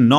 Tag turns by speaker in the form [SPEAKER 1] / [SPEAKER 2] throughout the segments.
[SPEAKER 1] 9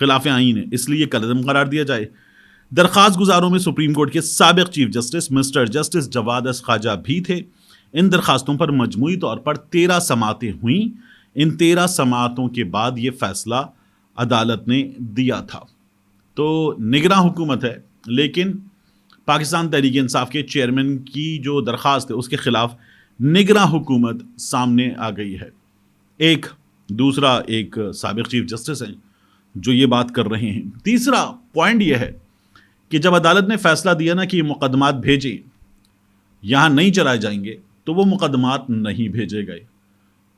[SPEAKER 1] خلاف آئین ہے، اس لیے کل عدم قرار دیا جائے۔ درخواست گزاروں میں سپریم کورٹ کے سابق چیف جسٹس مسٹر جسٹس جواد اس خواجہ بھی تھے۔ ان درخواستوں پر مجموعی طور پر 13 سماعتیں ہوئیں۔ ان 13 سماعتوں کے بعد یہ فیصلہ عدالت نے دیا تھا۔ تو نگراں حکومت ہے، لیکن پاکستان تحریک انصاف کے چیئرمین کی جو درخواست ہے اس کے خلاف نگراں حکومت سامنے آ گئی ہے۔ ایک سابق چیف جسٹس ہیں جو یہ بات کر رہے ہیں۔ تیسرا پوائنٹ یہ ہے کہ جب عدالت نے فیصلہ دیا نا کہ یہ مقدمات بھیجیں، یہاں نہیں چلائے جائیں گے، تو وہ مقدمات نہیں بھیجے گئے۔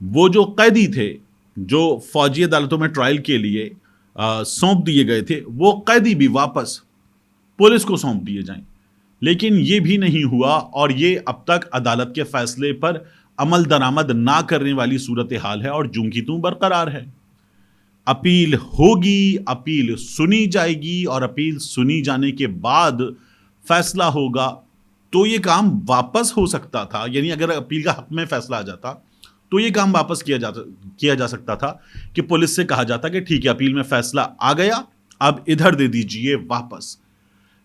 [SPEAKER 1] وہ جو قیدی تھے جو فوجی عدالتوں میں ٹرائل کے لیے سونپ دیے گئے تھے، وہ قیدی بھی واپس پولیس کو سونپ دیے جائیں، لیکن یہ بھی نہیں ہوا، اور یہ اب تک عدالت کے فیصلے پر عمل درآمد نہ کرنے والی صورتحال ہے اور جوں کی توں برقرار ہے۔ اپیل ہوگی، اپیل سنی جائے گی، اور اپیل سنی جانے کے بعد فیصلہ ہوگا تو یہ کام واپس ہو سکتا تھا۔ یعنی اگر اپیل کا حق میں فیصلہ آ جاتا تو یہ کام واپس کیا جا سکتا تھا کہ پولیس سے کہا جاتا کہ ٹھیک ہے اپیل میں فیصلہ آ گیا، اب ادھر دے دیجئے واپس۔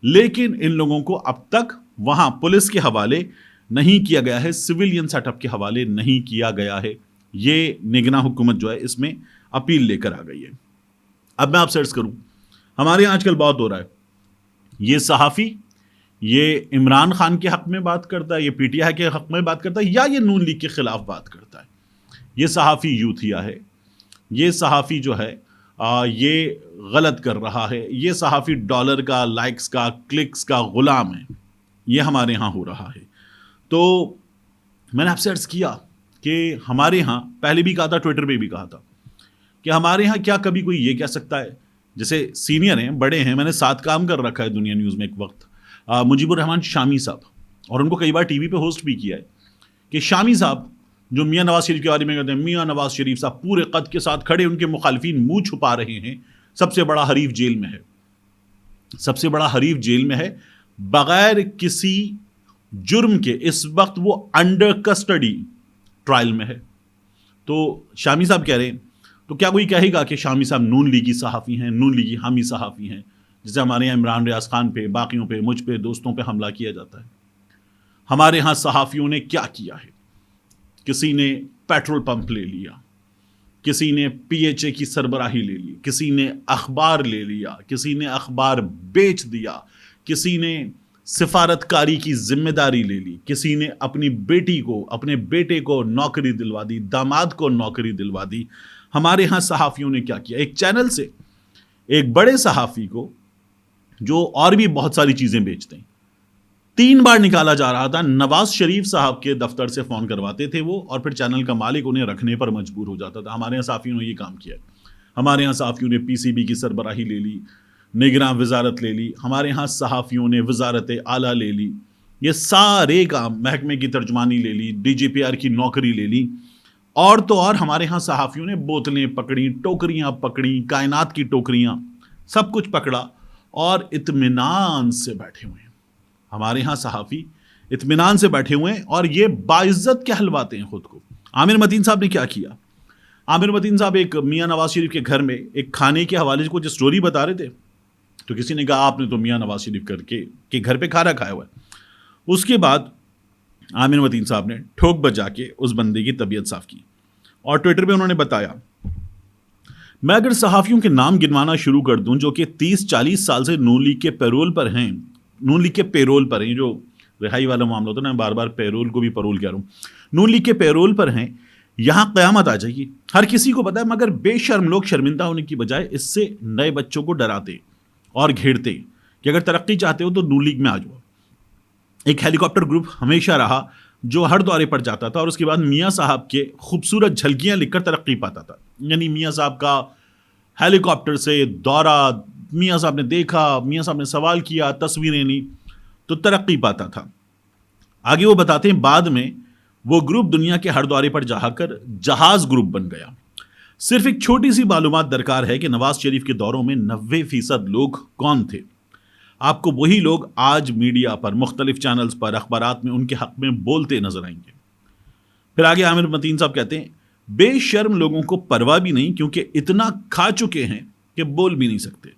[SPEAKER 1] لیکن ان لوگوں کو اب تک وہاں پولیس کے حوالے نہیں کیا گیا ہے، سویلین سیٹ اپ کے حوالے نہیں کیا گیا ہے۔ یہ نگراں حکومت جو ہے اس میں اپیل لے کر آ گئی ہے۔ اب میں آپ سے عرض کروں، ہمارے یہاں آج کل بہت ہو رہا ہے، یہ صحافی یہ عمران خان کے حق میں بات کرتا ہے، یہ پی ٹی آئی کے حق میں بات کرتا ہے، یا یہ نون لیگ کے خلاف بات کرتا ہے۔ یہ صحافی یوتھیا ہے، یہ صحافی جو ہے یہ غلط کر رہا ہے، یہ صحافی ڈالر کا، لائکس کا، کلکس کا غلام ہے۔ یہ ہمارے ہاں ہو رہا ہے۔ تو میں نے آپ سے عرض کیا کہ ہمارے ہاں پہلے بھی کہا تھا، ٹویٹر پہ بھی کہا تھا کہ ہمارے ہاں کیا کبھی کوئی یہ کہہ سکتا ہے، جیسے سینئر ہیں، بڑے ہیں، میں نے ساتھ کام کر رکھا ہے دنیا نیوز میں ایک وقت، مجیب الرحمان شامی صاحب، اور ان کو کئی بار ٹی وی پہ ہوسٹ بھی کیا ہے، کہ شامی صاحب جو میاں نواز شریف کے بارے میں کہتے ہیں میاں نواز شریف صاحب پورے قد کے ساتھ کھڑے، ان کے مخالفین منہ چھپا رہے ہیں، سب سے بڑا حریف جیل میں ہے، سب سے بڑا حریف جیل میں ہے، بغیر کسی جرم کے اس وقت وہ انڈر کسٹڈی ٹرائل میں ہے۔ تو شامی صاحب کہہ رہے ہیں، تو کیا کوئی کہے گا کہ شامی صاحب نون لیگی صحافی ہیں، نون لیگی حامی صحافی ہیں، جیسے ہمارے یہاں عمران ریاض خان پہ، باقیوں پہ، مجھ پہ، دوستوں پہ حملہ کیا جاتا ہے۔ ہمارے ہاں صحافیوں نے کیا کیا ہے؟ کسی نے پیٹرول پمپ لے لیا، کسی نے پی ایچ اے کی سربراہی لے لی، کسی نے اخبار لے لیا، کسی نے اخبار بیچ دیا، کسی نے سفارتکاری کی ذمہ داری لے لی، کسی نے اپنی بیٹی کو، اپنے بیٹے کو نوکری دلوا دی، داماد کو نوکری دلوا دی۔ ہمارے ہاں صحافیوں نے کیا کیا؟ ایک چینل سے ایک بڑے صحافی کو جو اور بھی بہت ساری چیزیں بیچتے ہیں، 3 بار نکالا جا رہا تھا۔ نواز شریف صاحب کے دفتر سے فون کرواتے تھے وہ، اور پھر چینل کا مالک انہیں رکھنے پر مجبور ہو جاتا تھا۔ ہمارے یہاں صحافیوں نے یہ کام کیا ہے۔ ہمارے یہاں صحافیوں نے پی سی بی کی سربراہی لے لی، نگراں وزارت لے لی، ہمارے ہاں صحافیوں نے وزارت اعلیٰ لے لی، یہ سارے کام، محکمے کی ترجمانی لے لی، ڈی جی پی آر کی نوکری لے لی، اور تو اور ہمارے ہاں صحافیوں نے بوتلیں پکڑی، ٹوکریاں پکڑی، کائنات کی ٹوکریاں، سب کچھ پکڑا، اور اطمینان سے بیٹھے ہوئے ہیں۔ ہمارے ہاں صحافی اطمینان سے بیٹھے ہوئے ہیں، اور یہ باعزت کہلواتے ہیں خود کو۔ عامر متین صاحب نے کیا کیا؟ عامر متین صاحب ایک میاں نواز شریف کے گھر میں ایک کھانے کے حوالے سے کچھ اسٹوری بتا رہے تھے، تو کسی نے کہا آپ نے تو میاں نواز شریف کے گھر پہ کھانا کھایا ہوا ہے۔ اس کے بعد عامر متین صاحب نے ٹھوک بجا کے اس بندے کی طبیعت صاف کی، اور ٹویٹر پہ انہوں نے بتایا، میں اگر صحافیوں کے نام گنوانا شروع کر دوں جو کہ 30-40 سال سے نون لیگ کے پیرول پر ہیں، نون لیگ کے پیرول پر ہیں، جو رہائی والا معاملہ ہوتا ہے نا، بار بار پیرول کو بھی پرول کہہ رہا ہوں، نون لیگ کے پیرول پر ہیں، یہاں قیامت آ جائے گی۔ ہر کسی کو پتا ہے، مگر بے شرم لوگ شرمندہ ہونے کی بجائے اس سے نئے بچوں کو ڈراتے اور گھیرتے کہ اگر ترقی چاہتے ہو تو نون لیگ میں آ جاؤ۔ ایک ہیلی کاپٹر گروپ ہمیشہ رہا جو ہر دورے پر جاتا تھا، اور اس کے بعد میاں صاحب کے خوبصورت جھلکیاں لکھ کر ترقی پاتا تھا۔ یعنی میاں صاحب کا ہیلی کاپٹر سے دورہ، میاں صاحب نے دیکھا، میاں صاحب نے سوال کیا، تصویریں لی، تو ترقی پاتا تھا۔ آگے وہ بتاتے ہیں بعد میں وہ گروپ دنیا کے ہر دورے پر جا کر جہاز گروپ بن گیا۔ صرف ایک چھوٹی سی معلومات درکار ہے کہ نواز شریف کے دوروں میں 90% لوگ کون تھے۔ آپ کو وہی لوگ آج میڈیا پر، مختلف چینلز پر، اخبارات میں ان کے حق میں بولتے نظر آئیں گے۔ پھر آگے عامر متین صاحب کہتے ہیں، بے شرم لوگوں کو پرواہ بھی نہیں، کیونکہ اتنا کھا چکے ہیں کہ بول بھی نہیں سکتے.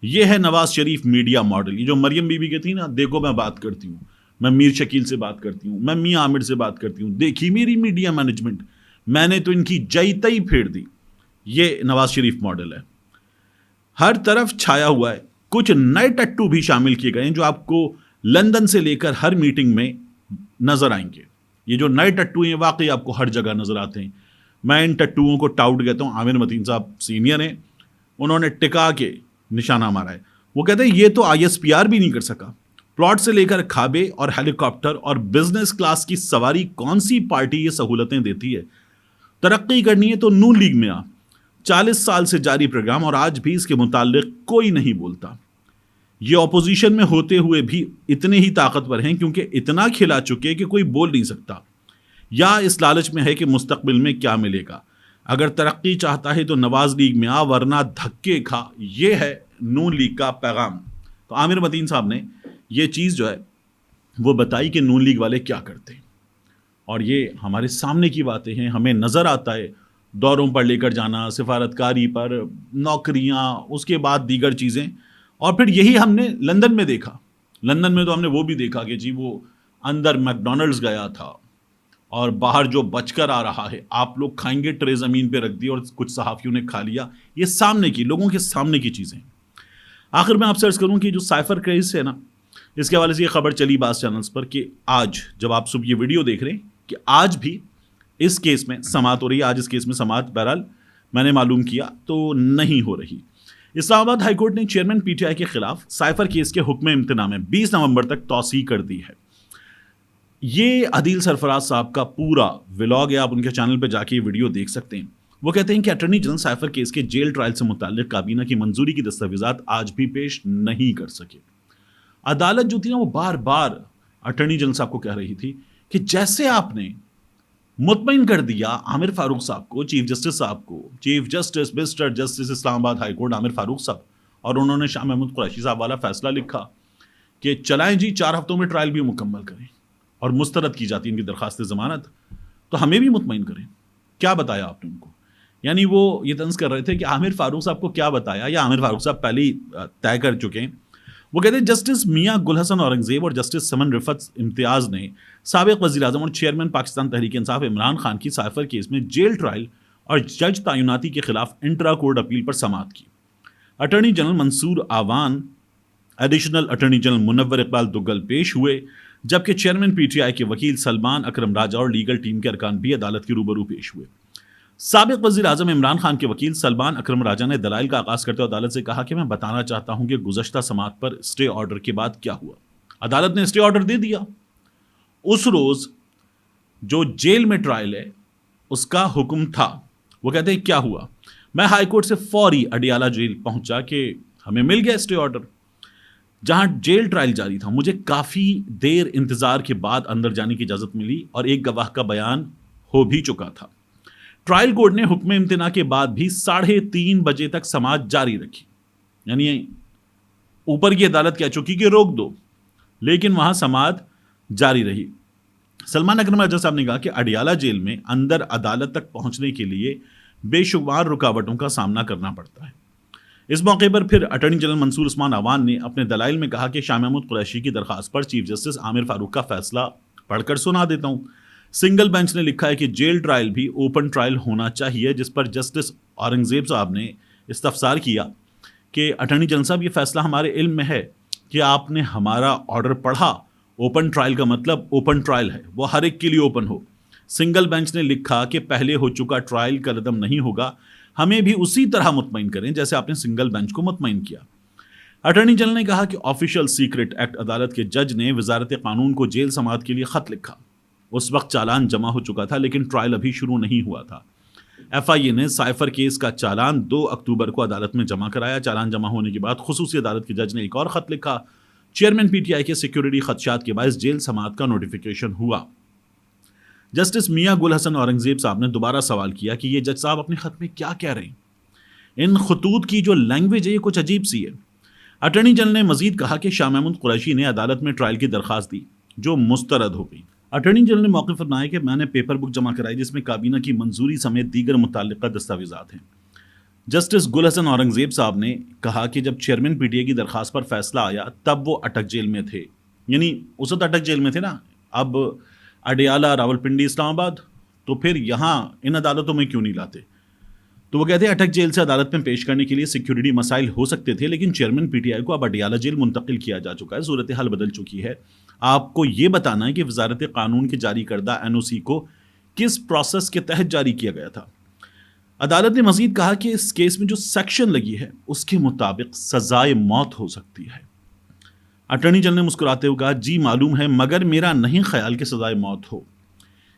[SPEAKER 1] یہ ہے نواز شریف میڈیا ماڈل. یہ جو مریم بی بی کہتی نا دیکھو میں بات کرتی ہوں, میں میر شکیل سے بات کرتی ہوں, میں میاں عامر سے بات کرتی ہوں, دیکھی میری میڈیا مینجمنٹ, میں نے تو ان کی جئی تئی پھیڑ دی. یہ نواز شریف ماڈل ہے. ہر طرف چھایا ہوا ہے. کچھ نئے ٹٹو بھی شامل کیے گئے ہیں جو آپ کو لندن سے لے کر ہر میٹنگ میں نظر آئیں گے. یہ جو نئے ٹٹو ہیں واقعی آپ کو ہر جگہ نظر آتے ہیں. میں ان ٹٹوؤں کو ٹاؤٹ کہتا ہوں. عامر متین صاحب سینئر ہیں, انہوں نے ٹکا کے نشانہ مارا ہے. وہ کہتے ہیں یہ تو ISPR بھی نہیں کر سکا. پلاٹ سے لے کر کھابے اور ہیلی کاپٹر اور بزنس کلاس کی سواری کون سی پارٹی یہ سہولتیں دیتی ہے؟ ترقی کرنی ہے تو نون لیگ میں 40 سال سے جاری پروگرام اور آج بھی اس کے متعلق کوئی نہیں بولتا. یہ اپوزیشن میں ہوتے ہوئے بھی اتنے ہی طاقتور ہیں کیونکہ اتنا کھلا چکے کہ کوئی بول نہیں سکتا, یا اس لالچ میں ہے کہ مستقبل میں کیا ملے گا. اگر ترقی چاہتا ہے تو نواز لیگ میں ورنہ دھکے کھا. یہ ہے نون لیگ کا پیغام. تو عامر متین صاحب نے یہ چیز جو ہے وہ بتائی کہ نون لیگ والے کیا کرتے ہیں, اور یہ ہمارے سامنے کی باتیں ہیں. ہمیں نظر آتا ہے دوروں پر لے کر جانا, سفارتکاری پر, نوکریاں, اس کے بعد دیگر چیزیں. اور پھر یہی ہم نے لندن میں دیکھا. لندن میں تو ہم نے وہ بھی دیکھا کہ جی وہ اندر میکڈونلڈز گیا تھا اور باہر جو بچ کر آ رہا ہے آپ لوگ کھائیں گے, ٹرے زمین پہ رکھ دی اور کچھ صحافیوں نے کھا لیا. یہ سامنے کی, لوگوں کے سامنے کی چیزیں. آخر میں آپ سے عرض کروں کہ جو سائفر کیس ہے نا, اس کے حوالے سے یہ خبر چلی بعض چینلز پر کہ آج جب آپ صبح یہ ویڈیو دیکھ رہے ہیں کہ آج بھی اس کیس میں سماعت ہو رہی ہے. آج اس کیس میں سماعت بہرحال میں نے معلوم کیا تو نہیں ہو رہی. اسلام آباد ہائی کورٹ نے چیئرمین PTI کے خلاف سائفر کیس کے حکم امتناع میں 20 نومبر تک توسیع کر دی ہے. یہ عدیل سرفراز صاحب کا پورا ولاگ ہے, آپ ان کے چینل پہ جا کے یہ ویڈیو دیکھ سکتے ہیں. وہ کہتے ہیں کہ اٹارنی جنرل سائفر کیس کے جیل ٹرائل سے متعلق کابینہ کی منظوری کی دستاویزات آج بھی پیش نہیں کر سکے. عدالت جو تھی نا وہ بار بار اٹارنی جنرل صاحب کو کہہ رہی تھی کہ جیسے آپ نے مطمئن کر دیا عامر فاروق صاحب کو, چیف جسٹس صاحب کو, چیف جسٹس مسٹر جسٹس اسلام آباد ہائی کورٹ عامر فاروق صاحب, اور انہوں نے شاہ محمود قریشی صاحب والا فیصلہ لکھا کہ چلائیں جی 4 ہفتوں میں ٹرائل بھی مکمل کریں اور مسترد کی جاتی ان کی درخواست ضمانت, تو ہمیں بھی مطمئن کریں. کیا بتایا آپ نے ان کو؟ یعنی وہ یہ طنز کر رہے تھے کہ عامر فاروق صاحب کو کیا بتایا, یا عامر فاروق صاحب پہلے ہی طے کر چکے ہیں. وہ کہتے ہیں جسٹس میاں گل حسن اورنگزیب اور جسٹس سمن رفت امتیاز نے سابق وزیر اعظم اور چیئرمین پاکستان تحریک انصاف عمران خان کی سائفر کیس میں جیل ٹرائل اور جج تعیناتی کے خلاف انٹرا کورٹ اپیل پر سماعت کی. اٹارنی جنرل منصور آوان, ایڈیشنل اٹارنی جنرل منور اقبال دگل پیش ہوئے, جبکہ چیئرمین PTI کے وکیل سلمان اکرم راجہ اور لیگل ٹیم کے ارکان بھی عدالت کے روبرو پیش ہوئے. سابق وزیر اعظم عمران خان کے وکیل سلمان اکرم راجہ نے دلائل کا آغاز کرتے ہوئے عدالت سے کہا کہ میں بتانا چاہتا ہوں کہ گزشتہ سماعت پر اسٹے آرڈر کے بعد کیا ہوا. عدالت نے اسٹے آرڈر دے دیا. اس روز جو جیل میں ٹرائل ہے اس کا حکم تھا. وہ کہتے ہیں کیا ہوا, میں ہائی کورٹ سے فوری اڈیالہ جیل پہنچا کہ ہمیں مل گیا اسٹے آرڈر جہاں جیل ٹرائل جاری تھا. مجھے کافی دیر انتظار کے بعد اندر جانے کی اجازت ملی اور ایک گواہ کا بیان ہو بھی چکا تھا. ٹرائل کورٹ نے حکم امتناع کے بعد بھی 3:30 بجے تک سماعت جاری رکھی. یعنی اوپر کی عدالت کہہ چکی کہ روک دو, لیکن وہاں سماعت جاری رہی. سلمان اکرم راجہ صاحب نے کہا کہ اڈیالہ جیل میں اندر عدالت تک پہنچنے کے لیے بے شمار رکاوٹوں کا سامنا کرنا پڑتا ہے. اس موقع پر پھر اٹارنی جنرل منصور عثمان آوان نے اپنے دلائل میں کہا کہ شاہ محمود قریشی کی درخواست پر چیف جسٹس عامر فاروق کا فیصلہ پڑھ کر سنا دیتا ہوں. سنگل بینچ نے لکھا ہے کہ جیل ٹرائل بھی اوپن ٹرائل ہونا چاہیے, جس پر جسٹس اورنگزیب صاحب نے استفسار کیا کہ اٹارنی جنرل صاحب یہ فیصلہ ہمارے علم میں ہے کہ آپ نے ہمارا آرڈر پڑھا, اوپن ٹرائل کا مطلب اوپن ٹرائل ہے, وہ ہر ایک کے لیے اوپن ہو. سنگل بینچ نے لکھا کہ پہلے ہو چکا ٹرائل کا ردم نہیں ہوگا, ہمیں بھی اسی طرح مطمئن کریں جیسے آپ نے سنگل بینچ کو مطمئن کیا. اٹارنی جنرل نے کہا کہ آفیشل سیکرٹ ایکٹ عدالت کے جج نے وزارت قانون کو جیل سماعت کے لیے خط لکھا. اس وقت چالان جمع ہو چکا تھا لیکن ٹرائل ابھی شروع نہیں ہوا تھا. FIA نے سائفر کیس کا چالان 2 اکتوبر کو عدالت میں جمع کرایا. چالان جمع ہونے کے بعد خصوصی عدالت کے جج نے ایک اور خط لکھا. چیئرمین PTI کے سیکیورٹی خدشات کے باعث جیل سماعت کا نوٹیفیکیشن ہوا. جسٹس میاں گل حسن اورنگزیب صاحب نے دوبارہ سوال کیا کہ یہ جج صاحب اپنے خط میں کیا کہہ رہے ہیں, ان خطوط کی جو لینگویج ہے یہ کچھ عجیب سی ہے. اٹارنی جنرل نے مزید کہا کہ شاہ محمود قریشی نے عدالت میں ٹرائل کی درخواست دی جو مسترد ہو گئی. اٹارنی جنرل نے موقع فرمایا کہ میں نے پیپر بک جمع کرائی جس میں کابینہ کی منظوری سمیت دیگر متعلقہ دستاویزات ہیں. جسٹس گل حسن اورنگزیب صاحب نے کہا کہ جب چیئرمین پی ٹی اے کی درخواست پر فیصلہ آیا تب وہ اٹک جیل میں تھے، یعنی اس وقت اٹک جیل میں تھے نا، اب اڈیالہ، راولپنڈی، اسلام آباد، تو پھر یہاں ان عدالتوں میں کیوں نہیں لاتے؟ تو وہ کہتے ہیں اٹک جیل سے عدالت میں پیش کرنے کے لیے سیکیورٹی مسائل ہو سکتے تھے، لیکن چیئرمین پی ٹی آئی کو اب اڈیالہ جیل منتقل کیا جا چکا ہے، صورتحال بدل چکی ہے۔ آپ کو یہ بتانا ہے کہ وزارت قانون کے جاری کردہ این او سی کو کس پروسیس کے تحت جاری کیا گیا تھا۔ عدالت نے مزید کہا کہ اس کیس میں جو سیکشن لگی ہے اس کے مطابق سزائے موت ہو سکتی ہے۔ اٹارنی جنرل نے مسکراتے ہوئے کہا جی معلوم ہے، مگر میرا نہیں خیال کہ سزائے موت ہو۔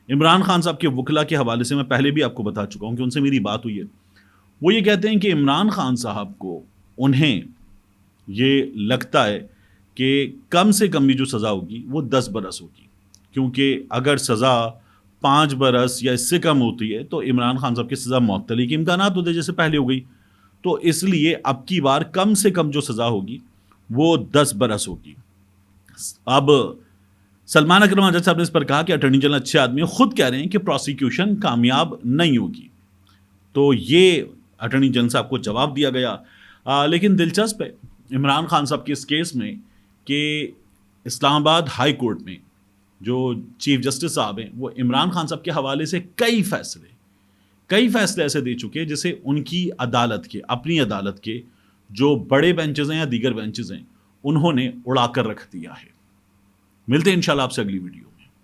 [SPEAKER 1] عمران خان صاحب کے وکلا کے حوالے سے میں پہلے بھی آپ کو بتا چکا ہوں کہ ان سے میری بات ہوئی ہے، وہ یہ کہتے ہیں کہ عمران خان صاحب کو انہیں یہ لگتا ہے کہ کم سے کم بھی جو سزا ہوگی وہ 10 برس ہوگی، کیونکہ اگر سزا 5 برس یا اس سے کم ہوتی ہے تو عمران خان صاحب کی سزا معطلی کے امکانات ہوتے جیسے پہلے ہو گئی، تو اس لیے اب کی بار کم سے کم جو سزا ہوگی وہ 10 برس ہوگی۔ اب سلمان اکرم آزاد صاحب نے اس پر کہا کہ اٹارنی جنرل اچھے آدمی خود کہہ رہے ہیں کہ پروسیکیوشن کامیاب نہیں ہوگی، تو یہ اٹارنی جنرل صاحب کو جواب دیا گیا۔ لیکن دلچسپ ہے عمران خان صاحب کے اس کیس میں کہ اسلام آباد ہائی کورٹ میں جو چیف جسٹس صاحب ہیں وہ عمران خان صاحب کے حوالے سے کئی فیصلے ایسے دے چکے جسے ان کی عدالت کے، اپنی عدالت کے جو بڑے بینچز ہیں یا دیگر بینچز ہیں، انہوں نے اڑا کر رکھ دیا ہے۔ ملتے ہیں انشاءاللہ آپ سے اگلی ویڈیو۔